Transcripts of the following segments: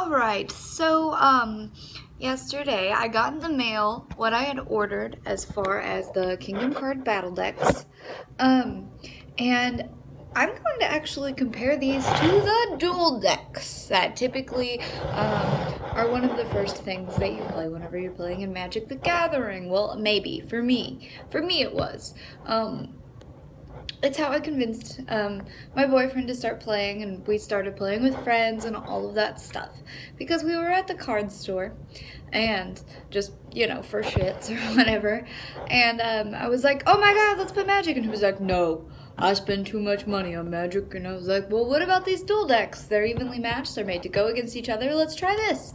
Alright, so, yesterday I got in the mail what I had ordered as far as the Kingdom Card battle decks. And I'm going to actually compare these to the duel decks that typically, are one of the first things that you play whenever you're playing in Magic the Gathering. Well, maybe, for me. For me it was. It's how I convinced my boyfriend to start playing, and we started playing with friends and all of that stuff. Because we were at the card store, and just, for shits or whatever. And I was like, oh my god, let's play Magic. And he was like, no, I spend too much money on Magic. And I was like, well, what about these duel decks? They're evenly matched. They're made to go against each other. Let's try this.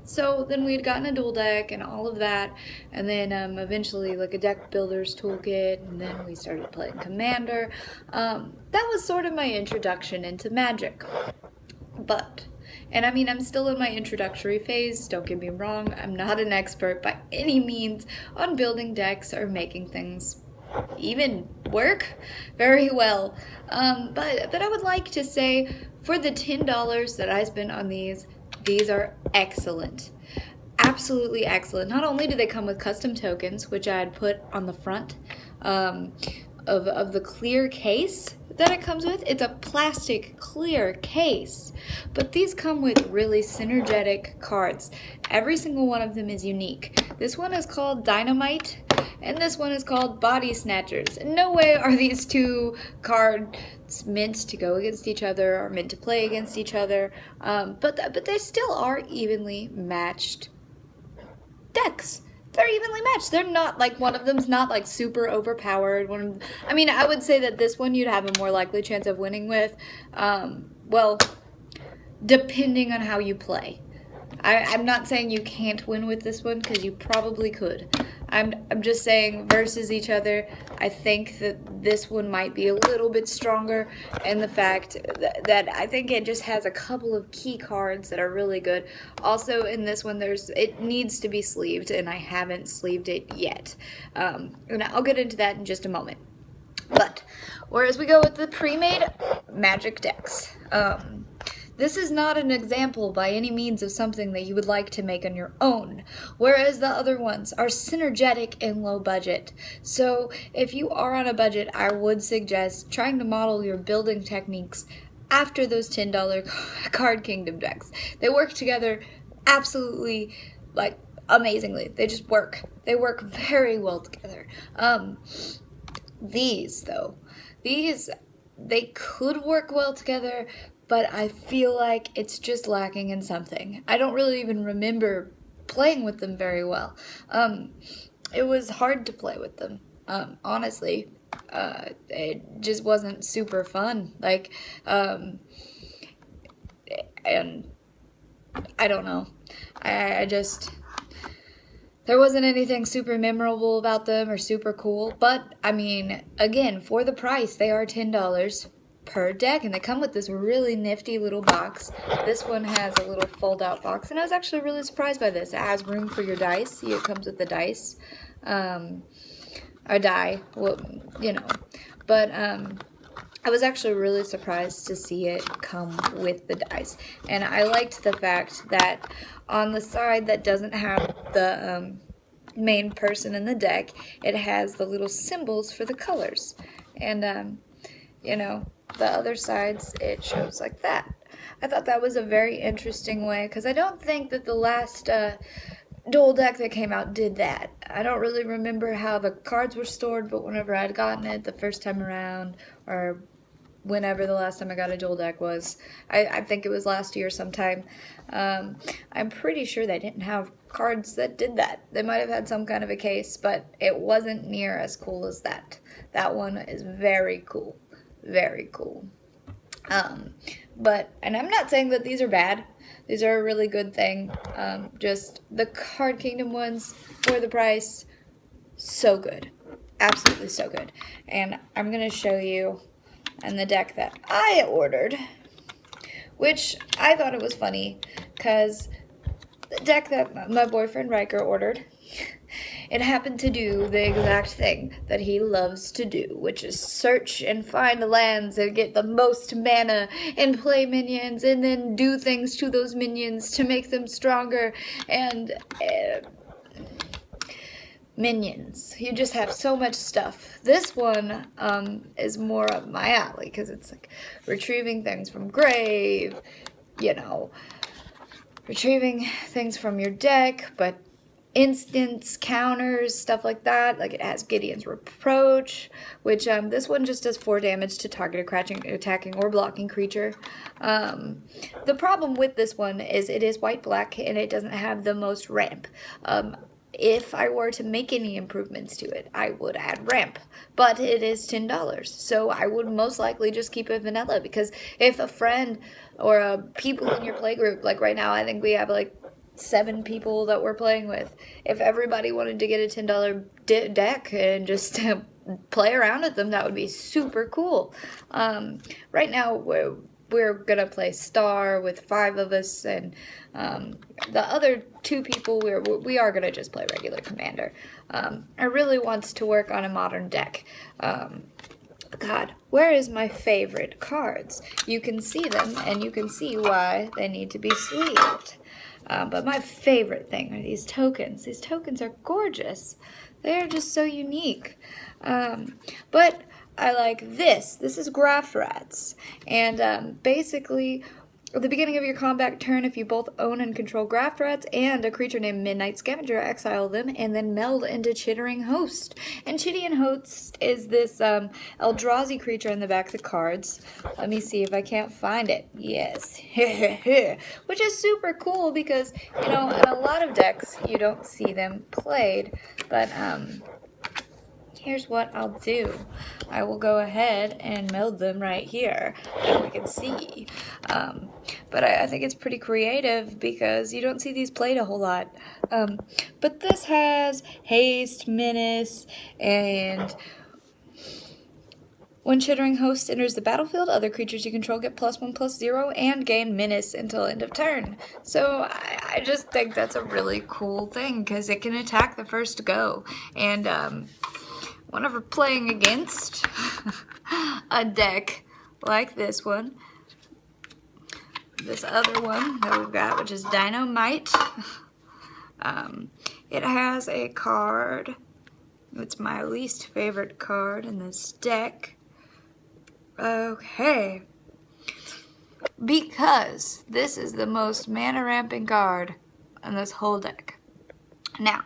So then we had gotten a duel deck and all of that. And then eventually like a deck builder's toolkit. And then we started playing Commander. That was sort of my introduction into Magic. And I mean, I'm still in my introductory phase, don't get me wrong. I'm not an expert by any means on building decks or making things even work very well. But I would like to say for the $10 that I spent on these are excellent. Absolutely excellent. Not only do they come with custom tokens, which I had put on the front of the clear case that it comes with. It's a plastic clear case, but these come with really synergetic cards. Every single one of them is unique. This one is called Dynamite, and this one is called Body Snatchers. In no way are these two cards meant to go against each other or meant to play against each other, but they still are evenly matched decks. They're evenly matched. They're not like, one of them's not like super overpowered. I mean, I would say that this one you'd have a more likely chance of winning with. Well, depending on how you play. I'm not saying you can't win with this one, because you probably could. I'm just saying versus each other, I think that this one might be a little bit stronger, and the fact that I think it just has a couple of key cards that are really good. Also in this one, it needs to be sleeved, and I haven't sleeved it yet. And I'll get into that in just a moment. But whereas we go with the pre-made Magic decks, this is not an example by any means of something that you would like to make on your own, whereas the other ones are synergetic and low budget. So if you are on a budget, I would suggest trying to model your building techniques after those $10 Card Kingdom decks. They work together absolutely, like, amazingly. They just work. They work very well together. These, though, they could work well together, but I feel like it's just lacking in something. I don't really even remember playing with them very well. It was hard to play with them, honestly. It just wasn't super fun. Like, and I don't know. I just... There wasn't anything super memorable about them or super cool, but, I mean, again, for the price, they are $10 per deck, and they come with this really nifty little box. This one has a little fold-out box, and I was actually really surprised by this. It has room for your dice. See, it comes with the dice, or die, well, but, I was actually really surprised to see it come with the dice, and I liked the fact that on the side that doesn't have the main person in the deck, it has the little symbols for the colors, and the other sides it shows like that. I thought that was a very interesting way, because I don't think that the last duel deck that came out did that. I don't really remember how the cards were stored, but whenever I'd gotten it the first time around, or whenever the last time I got a duel deck was, I think it was last year sometime, I'm pretty sure they didn't have cards that did that. They might have had some kind of a case, but it wasn't near as cool as that. That one is very cool. Very cool. And I'm not saying that these are bad. These are a really good thing. Just the Card Kingdom ones, for the price, so good. Absolutely so good. And I'm going to show you in the deck that I ordered, which I thought it was funny, because the deck that my boyfriend Riker ordered, It happened to do the exact thing that he loves to do, which is search and find lands and get the most mana and play minions and then do things to those minions to make them stronger and minions. You just have so much stuff. This one is more up my alley because it's like retrieving things from grave, you know, retrieving things from your deck, but instants, counters, stuff like that. Like it has Gideon's Reproach, which this one just does 4 damage to target a attacking or blocking creature. The problem with this one is it is white-black and it doesn't have the most ramp. If I were to make any improvements to it, I would add ramp, but it is $10, so I would most likely just keep it vanilla, because if a friend or people in your playgroup, like right now I think we have like 7 people that we're playing with, if everybody wanted to get a $10 deck and just play around with them, that would be super cool. Right now we're gonna play Star with 5 of us, and the other 2 people we are gonna just play regular Commander. I really want to work on a modern deck. God, where is my favorite cards? You can see them, and you can see why they need to be sleeved. But my favorite thing are these tokens. These tokens are gorgeous. They are just so unique. But I like this. This is Graft Rats. And basically, at the beginning of your combat turn, if you both own and control Graft Rats and a creature named Midnight Scavenger, exile them and then meld into Chittering Host. And Chittering Host is this Eldrazi creature in the back of the cards. Let me see if I can't find it. Yes. Which is super cool because, you know, in a lot of decks, you don't see them played. But, here's what I'll do. I will go ahead and meld them right here, as we can see. But I think it's pretty creative because you don't see these played a whole lot. But this has Haste, Menace, and when Chittering Host enters the battlefield, other creatures you control get +1/+0 and gain Menace until end of turn. So I just think that's a really cool thing because it can attack the first go. And whenever playing against a deck like this one, this other one that we've got, which is Dynamite, it has a card. It's my least favorite card in this deck. Okay. Because this is the most mana ramping card in this whole deck. Now,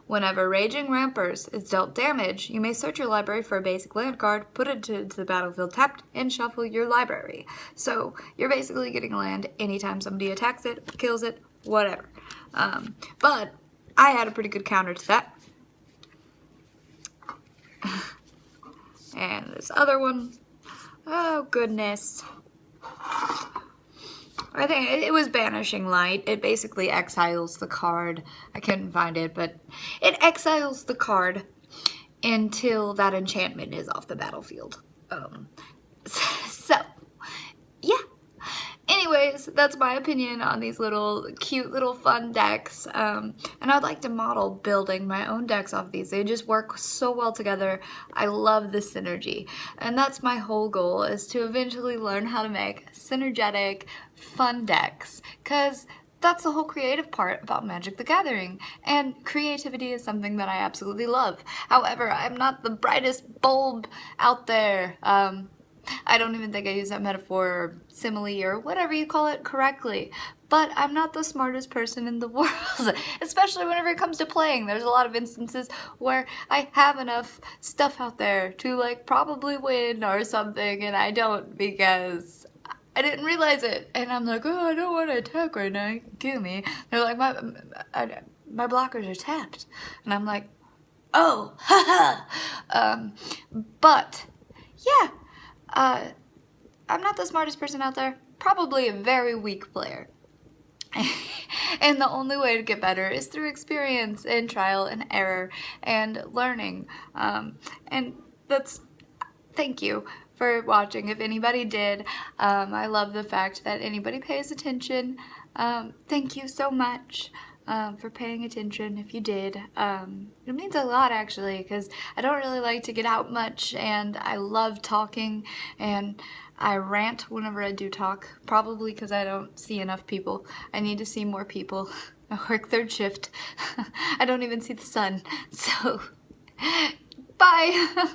whenever Raging Rampers is dealt damage, you may search your library for a basic land card, put it into the battlefield tapped, and shuffle your library. So you're basically getting a land anytime somebody attacks it, kills it, whatever. But I had a pretty good counter to that. And this other one, oh goodness. I think it was Banishing Light. It basically exiles the card. I couldn't find it, but it exiles the card until that enchantment is off the battlefield. So, yeah. Anyways, that's my opinion on these little cute little fun decks. And I'd like to model building my own decks off these. They just work so well together. I love the synergy. And that's my whole goal, is to eventually learn how to make synergetic, fun decks. Because that's the whole creative part about Magic the Gathering. And creativity is something that I absolutely love. However, I'm not the brightest bulb out there. I don't even think I use that metaphor or simile or whatever you call it correctly. But I'm not the smartest person in the world, especially whenever it comes to playing. There's a lot of instances where I have enough stuff out there to like probably win or something, and I don't because I didn't realize it. And I'm like, oh, I don't want to attack right now. You can kill me. They're like, my blockers are tapped. And I'm like, oh, haha. But yeah. I'm not the smartest person out there, probably a very weak player. And the only way to get better is through experience and trial and error and learning. And that's, thank you for watching. If anybody did, I love the fact that anybody pays attention. Thank you so much. for paying attention if you did. It means a lot actually because I don't really like to get out much and I love talking and I rant whenever I do talk, probably because I don't see enough people. I need to see more people. I work third shift. I don't even see the sun. So, bye!